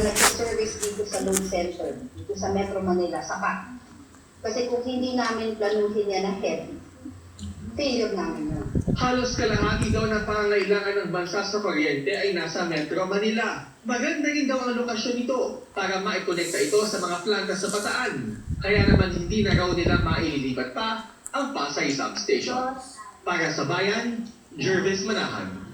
nagsiservice dito sa load center, dito sa Metro Manila, sapat. Kasi kung hindi namin planuhin yan ahead, failure namin yun. Halos kalahati daw ng pangangailangan ng bansa sa kuryente ay nasa Metro Manila. Maganda rin daw ang lokasyon nito para maikonekta ito sa mga planta sa Bataan. Kaya naman hindi na raw nila maililipat pa ang Pasay Substation. Para sa Bayan, Jervis Manahan.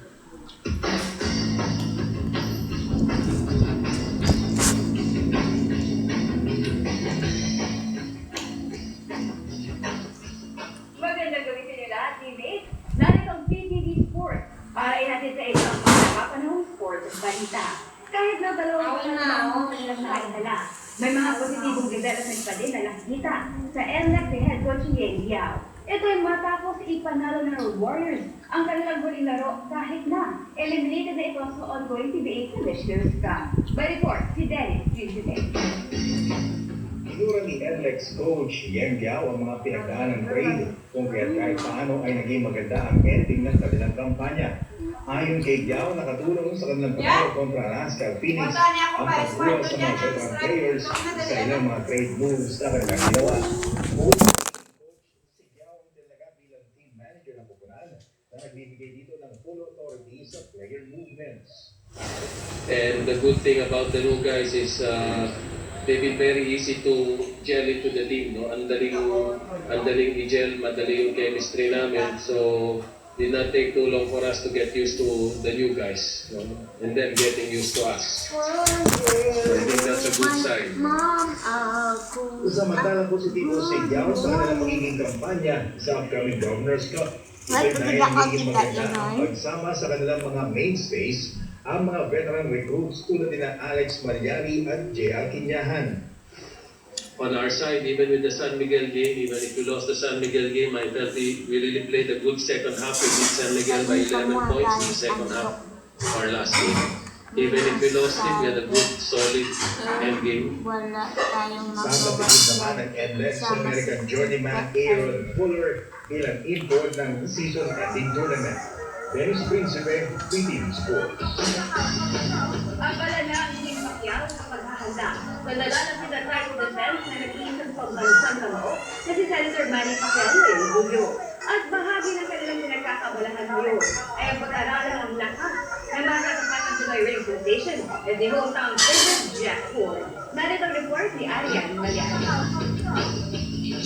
Magandang gabi sa inyo lahat, teammates. Narito ang PTV Sports para ihatid sa inyo ang mga kapanahong sports at balita. Kahit na dalawang buwan na ang kanilang nakaitala, may mga positibong development pa din na nakikita sa NLEX ni head coach Yang Yao. Ito ay matapos ipanalo ng Warriors ang kanilang huling laro kahit na eliminated na ito sa ongoing PBA Commissioner's Cup. By report, si Dennis Tuesday. Tinura ni NLEX coach Yang Yao ang mga pinagdaan ng trade kung kaya't kahit paano ay naging maganda ang ending ng kanilang kampanya. Ayon kay Yao, nakatulong sa kanilang panalo kontra Alaska Phoenix ang pagbuwa sa mga veteran players sa ilang mga trade moves na kanilang ginawa. Si Yao ang talaga bilang team manager ng Pupunan na nagbibigay dito ng full authority sa player movements. And the good thing about the new guys is they've been very easy to gel into the team, no? Andaling i-gel, madali yung chemistry namin. So, did not take too long for us to get used to the new guys, no? And then getting used to us. So, I think that's a good sign. Samantalang positibo si Yao sa kanilang magiging kampanya sa upcoming Governor's Cup. Ito'y dahil magiging maganda ang pagsama sa kanilang mga mainstays ang mga veteran recruits tulad nila Alex Malyari at J.R. Quinyahan. On our side, even with the San Miguel game, even if we lost the San Miguel game, I felt we really played a good second half. We beat San Miguel by 11 points in the second half of our last game. Even if we lost it, we had a good, solid end game. Sa tingin naman ng NLEX American journeyman Aaron Fuller bilang import ng season-ending tournament. Dennis Principe, PTV Sports. Abala na ang Team Pacquiao sa paghahanda. Madala na si the title defense na nag-iisang pagbansang kamao na si Senator Manny Pacquiao ngayong Hulyo. At bahagi ng kanilang pinagkakabalahan ngayon ay ang pag-aralan ng lakas na makakapatan sa may ring sensation na si hometown favorite Jack Ford. Narito ang report ni Arian Malyari.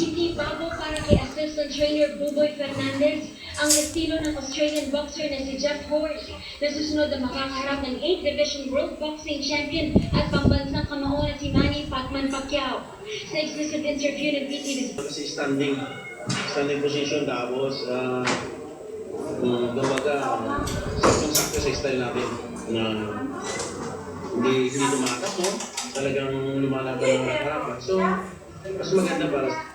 Hindi bago para kay assistant trainer Buboy Fernandez ang estilo ng Australian boxer na si Jeff Ford na susunod na makakaharap ng 8th Division World Boxing Champion at pambansang kamao na si Manny Pacman Pacquiao. Sa exclusive interview ng PTV. Kasi standing position tapos kumbaga sakto sa style natin na hindi tumatakbo, talagang lumalaban ng harapan. So, mas maganda para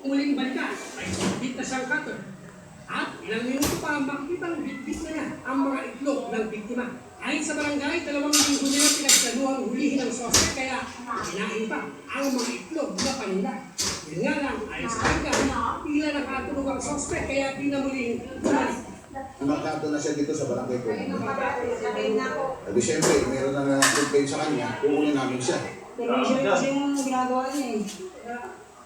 Muling balikan ay bitbit na siyang cutter. At ilang minuto pa makikitang bitbit na niya ang mga itlog ng biktima. Ayon sa barangay, 2 linggo nila pinagsaluang hulihin ng suspect kaya kinain pa ang mga itlog na paninda. Yun nga lang, ayon sa barangay, tila nakatulog ang suspect kaya di na muling bumalik. Makato na siya dito sa barangay ko. Sabi siyempre, meron na complaint sa kanya, kukunin namin siya. Pero siya kasi yung ginagawa niya eh.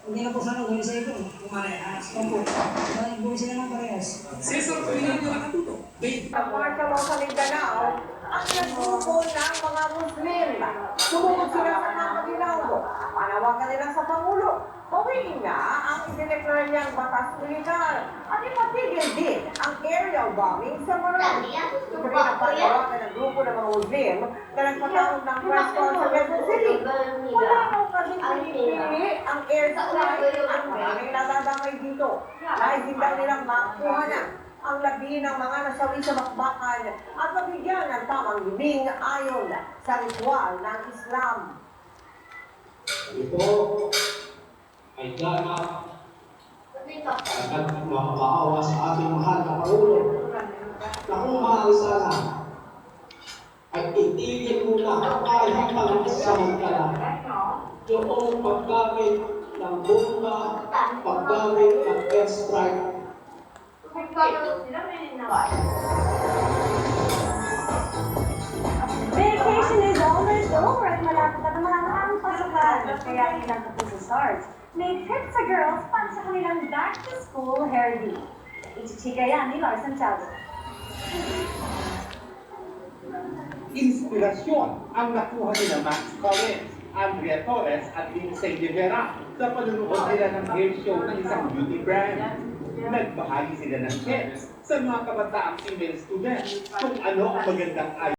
Hindi na po sana gawin sa ito. Kumarehas. Opo. Gawin sila ng parehas. Cesar Pinano nakatuto. Ang mga kalong sa Mindanao ang nagsuko ng mga Muslim. Sumunod sila sa mga Ginao. Panawagan nila sa Pangulo. Humihin na ang idineklara niyang batas militar at ipatigil din ang aerial bombing sa Morocco. Ito rin ang panawagan ng grupo ng mga Muslim na nagpatawag ng press conference sa City. Wala raw kasing pinipili ang airstrike at maraming nadadamay dito. Dahil hindi daw nilang makuha na ang labi ng mga nasawi sa bakbakan at mabigyan ng tamang libing ayon sa ritual ng Islam. Ito ay ganap at makakaawa sa ating mahal na Pangulo na kung mahal sana ay itigil muna kahit pang samantala yung paggamit ng bomba, paggamit ng airstrike. Vacation is almost over at malapit na naman ang pasukan. Kaya ilang kapuso stars may trip sa girls para sa kanilang back-to-school hairdo. Ichichika yan ni Larson Chavez. Inspirasyon ang nakuha nila Max Collins, Andrea Torres at Lindsay Rivera sa panunood nila ng hair show ng isang beauty brand. Nagbahagi sila ng tips sa mga kabataang female students kung ano ang magandang